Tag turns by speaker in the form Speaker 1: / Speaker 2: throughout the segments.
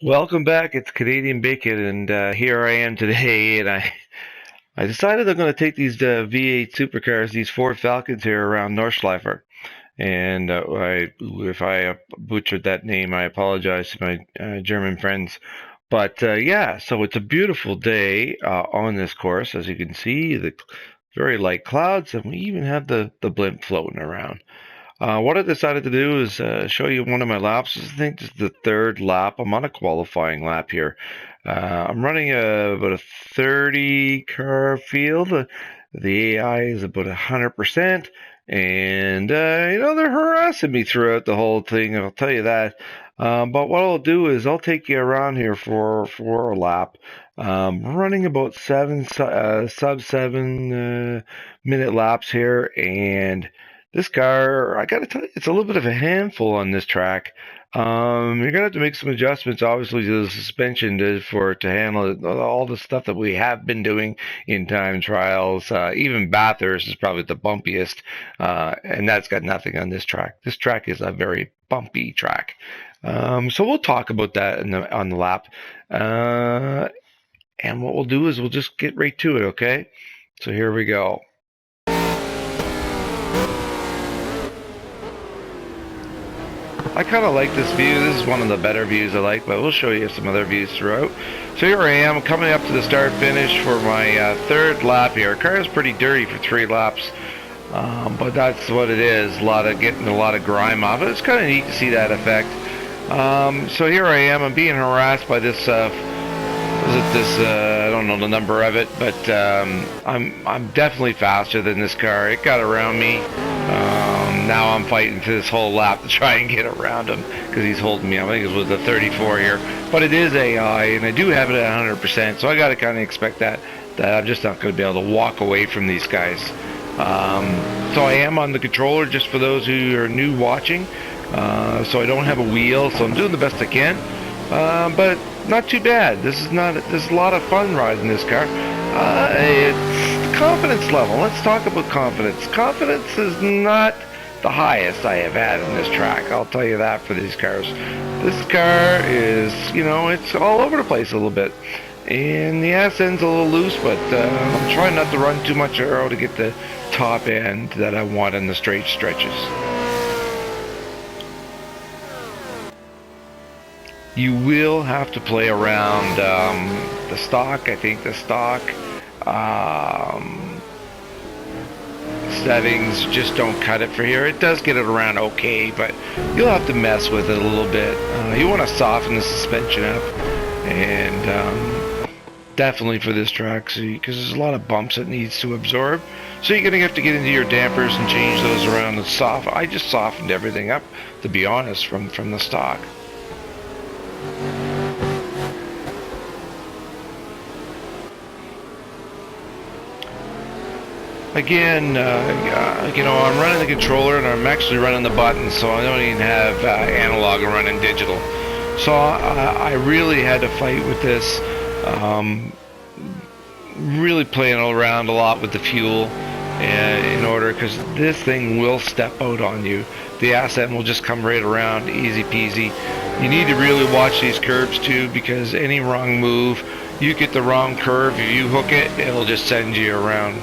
Speaker 1: Welcome back. It's Canadian Bacon, and here I am today. And I decided I'm going to take these V8 supercars, these Ford Falcons here around Nordschleife. And if I butchered that name, I apologize to my German friends. But yeah, so it's a beautiful day on this course, as you can see, the very light clouds, and we even have the blimp floating around. What I decided to do is show you one of my laps. I think this is the third lap. I'm on a qualifying lap here. I'm running about a 30 car field. The AI is about 100%. And, they're harassing me throughout the whole thing, I'll tell you that. But what I'll do is I'll take you around here for a lap. Running about sub 7 minute laps here, and this car, I gotta tell you, it's a little bit of a handful on this track. You're gonna have to make some adjustments, obviously, to the suspension to handle all the stuff that we have been doing in time trials. Even Bathurst is probably the bumpiest, and that's got nothing on this track. This track is a very bumpy track. So we'll talk about that on the lap. And what we'll do is we'll just get right to it, okay? So here we go. I kind of like this view. This is one of the better views I like, but we'll show you some other views throughout. So here I am coming up to the start finish for my third lap here. Car is pretty dirty for 3 laps, but that's what it is. Getting a lot of grime off it. It's kind of neat to see that effect. So here I am. I'm being harassed by this. I don't know the number of it, but I'm definitely faster than this car. It got around me. Now I'm fighting for this whole lap to try and get around him because he's holding me up. I think it was the 34 here, but it is AI, and I do have it at 100%. So I got to kind of expect that I'm just not going to be able to walk away from these guys. So I am on the controller, just for those who are new watching. So I don't have a wheel, so I'm doing the best I can. But not too bad. This is a lot of fun riding this car. It's the confidence level. Let's talk about confidence. Confidence is not the highest I have had in this track. I'll tell you that for these cars. This car is, it's all over the place a little bit. And the ass end's a little loose, but I'm trying not to run too much aero to get the top end that I want in the straight stretches. You will have to play around the stock. I think the stock settings just don't cut it for here. It does get it around okay, but you'll have to mess with it a little bit. You want to soften the suspension up, and definitely for this track, because there's a lot of bumps it needs to absorb. So you're going to have to get into your dampers and change those around. I just softened everything up, to be honest, from the stock. Again, I'm running the controller and I'm actually running the buttons, so I don't even have analog. I'm running digital. So I really had to fight with this. Really playing around a lot with the fuel in order, because this thing will step out on you. The ascent will just come right around, easy peasy. You need to really watch these curves too, because any wrong move, you get the wrong curve, if you hook it, it'll just send you around.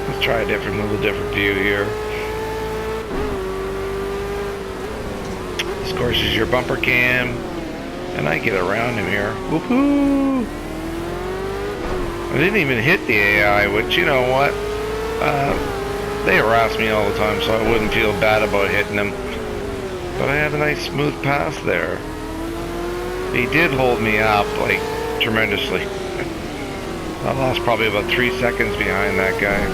Speaker 1: Let's try a little different view here. This, of course, is your bumper cam, and I get around him here. Woohoo! I didn't even hit the AI, which, you know what? They harass me all the time, so I wouldn't feel bad about hitting them. But I had a nice smooth pass there. He did hold me up, like, tremendously. I lost probably about 3 seconds behind that guy.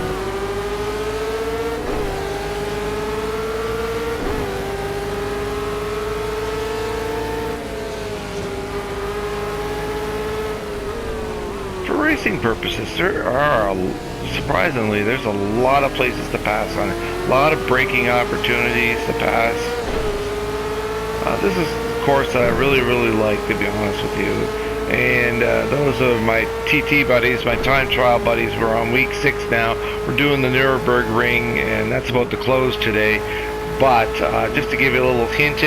Speaker 1: For racing purposes, surprisingly, there's a lot of places to pass on it. A lot of braking opportunities to pass. This is a course that I really, really like, to be honest with you. And those are my TT buddies, my time trial buddies. We're on week 6 now. We're doing the Nürburgring, and that's about to close today. But just to give you a little hint,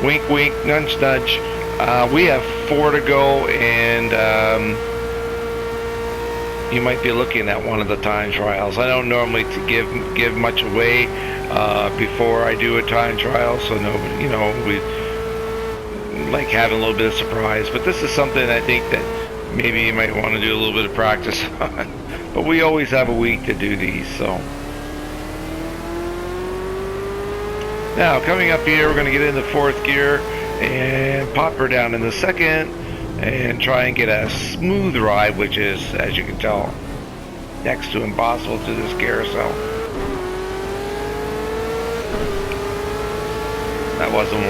Speaker 1: wink, wink, nudge, nudge. We have 4 to go, and you might be looking at one of the time trials. I don't normally give much away before I do a time trial, so nobody, we like having a little bit of surprise. But this is something I think that maybe you might want to do a little bit of practice on. But we always have a week to do these, so. Now, coming up here, we're going to get into 4th gear and pop her down in the 2nd and try and get a smooth ride, which is, as you can tell, next to impossible to this carousel. That wasn't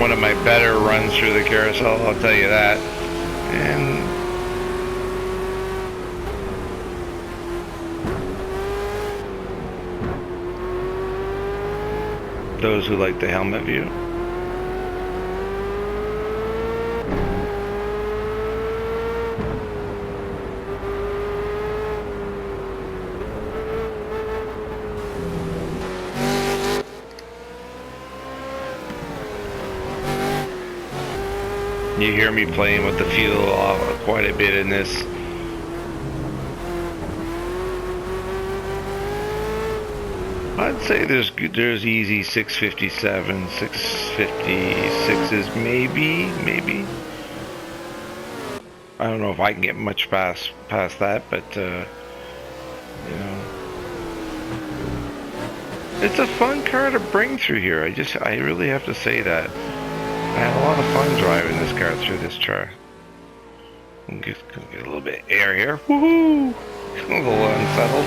Speaker 1: one of my better runs through the carousel, I'll tell you that. And those who like the helmet view. You hear me playing with the fuel quite a bit in this. I'd say there's easy 657, 656s, maybe. I don't know if I can get much past that, but it's a fun car to bring through here. I really have to say that. I had a lot of fun driving this car through this track. Get a little bit of air here. Woohoo! A little unsettled.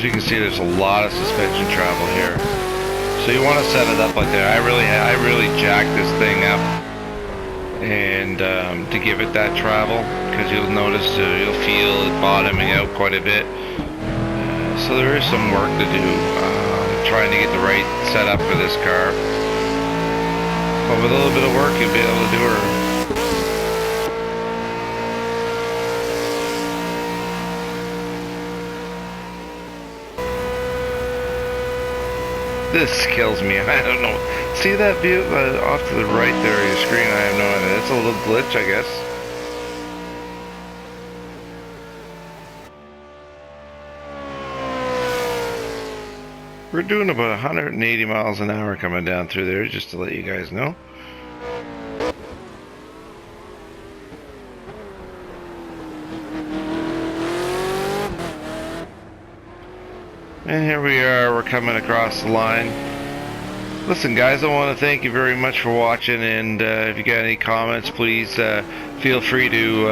Speaker 1: As you can see, there's a lot of suspension travel here, so you want to set it up like that. I really jacked this thing up, and to give it that travel, because you'll notice you'll feel it bottoming out quite a bit. So there is some work to do, trying to get the right setup for this car. But with a little bit of work, you'll be able to do her. This kills me. I don't know. See that view off to the right there of your screen? I have no idea. It's a little glitch, I guess. We're doing about 180 miles an hour coming down through there, just to let you guys know. And here we are, we're coming across the line. Listen guys, I want to thank you very much for watching, and if you got any comments, please feel free to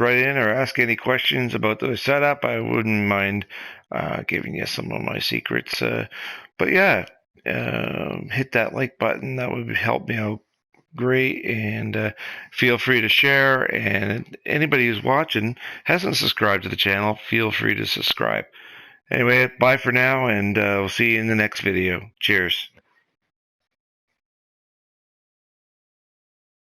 Speaker 1: write in or ask any questions about the setup. I wouldn't mind giving you some of my secrets. But yeah, hit that like button, that would help me out great, and feel free to share, and anybody who's watching hasn't subscribed to the channel, feel free to subscribe. Anyway, bye for now, and we'll see you in the next video. Cheers.